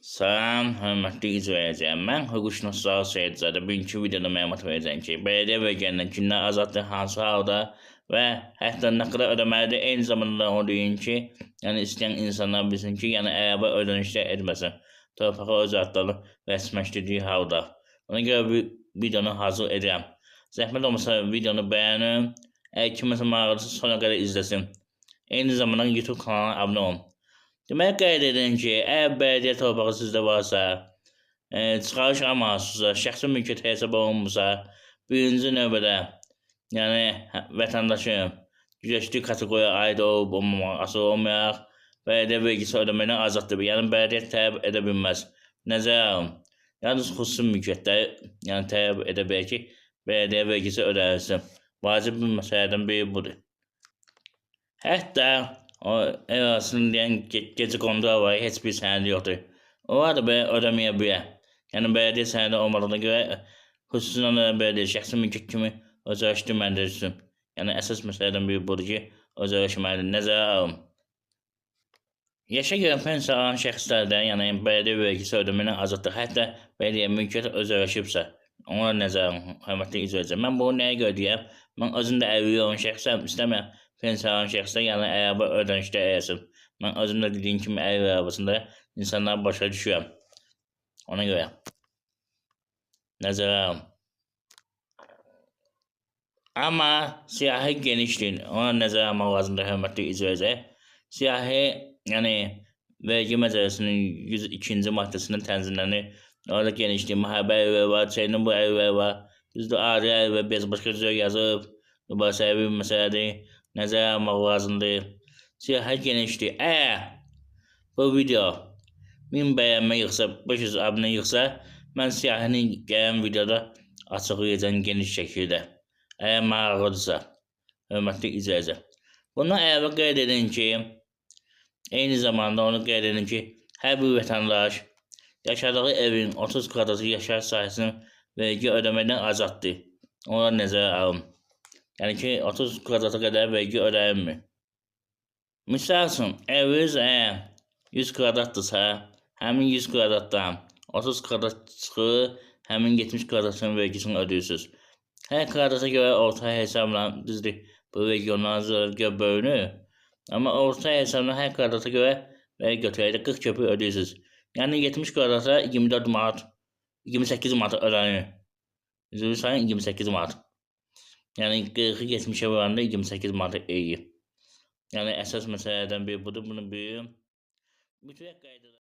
Salam, hörmətli izləyicilər. Mən hüquqşünas Seyidzadə bugünkü videoda məlumat verəcəm ki, bələdiyyə bölgələrində gündən azadlıq hansı halda və hətta nə qədər ödəməlidir. Eyni zamanda o deyin ki, yəni istəyən insanlar bilsin ki, yəni əlavə ödənişlər etməsin. Torpağı öz adları rəsmiləşdirdiyi halda. Ona görə bu videonu hazır edirəm. Zəhmət olmasa videonu bəyənin. Əgər kiməsə maraqlısı sona qədər izləsin. Eyni zamanda YouTube kanalına abunə olun. Demək qeyd edin ki, əgər bələdiyyə torpağı sizdə varsa, çıxarış amansızsa, şəxsi mülkiyyət hesab olunmursa, birinci növbədə, yəni vətəndaşın güzəştli kateqoriyaya aid olub olmamaq asılı olmayaraq, bələdiyyə vergisi ödəməkdən azaddır. Yəni bələdiyyə tələb edə bilməz. Nəzərə alın. Yalnız xüsusi mülkiyyətdə, yəni tələb edə bilər ki, bələdiyyə vergisi ödənilsin. Vacib bir məsələdən biri budur. Hətta o ev arasında deyən gecə qondu var, heç bir sənədi yoxdur. Onlar da belə ödəməyə bilər. Yəni bələdiyyə sənədi olmadığına görə xüsusilə bələdiyyə şəxsi mülkiyyət kimi özəlləşdirməlidir. Yəni əsas məsələdən biri budur ki, özəlləşməlidir. Nəzərə alın. Yaşa görə pensiya alan şəxslərdə, yəni bələdiyyə vergisi ödəməkdən azaddır. Hətta bələdiyyə mülkiyyət özəlləşibsə, ona nəzərə alın, hörmətli izləyicilər. Mən bunu nəyə görə deyəm? Mən özüm də evli olan şəxsəm, istəmirəm pensiya alan şəxslər yəni əlavə ödənişlər eləsin. Mən özüm də dediyim kimi əv arabasında insanları başa düşürəm. Ona görə nəzərə alın. Amma siyahı genişdir. Ona nəzərə almaq lazımdır, hörmətli izləyicilər. Siyahı, yəni vergi məcəlləsinin 102-ci maddəsində tənzimlənir. Orada genişdir, müharibə əlləri var, Çernobıl əlləri var, düzdür, adi əlləri biraz başqa cür yazılıb. Mübahisəli bir məsələdir. Nəzərə almaq lazımdır. Siyahı genişdir. Əgər bu video 1000 bəyənmə yığsa, 500 abunə yığsa, mən siyahını gələn videoda açıqlayacağım geniş şəkildə. Əgər maraqlıdırsa, hörmətli izləyicilər. Bundan əlavə qeyd edin ki, eyni zamanda onu qeyd edin ki, hər bir vətəndaş yaşadığı evin 30 kvadrat yaşayış sahəsinin vergi ödəməkdən azaddır. Ona nəzərə alın. Yəni ki, 30 kvadrata qədər vergi ödənilmir. Misal üçün, eviniz əgər 100 kvadratdırsa, həmin 100 kvadratdan 30 kvadrat çıxır, həmin 70 kvadratın vergisini ödəyirsiniz. Hər kvadrata görə orta hesabla, düzdür, bu vergi onlara görə bölünür. Amma orta hesabla hər kvadrata görə vergi götürəkdə 40 köpük ödəyirsiniz. Yəni 70 kvadrata 24 manat, 28 manat ödənir. Üzrü sayın 28 manat. Yəni 40-ı 70-ə vuranda 28 manat eləyir. Yəni əsas məsələdən biri budur, bunu bilin. Mütləq qaydalar.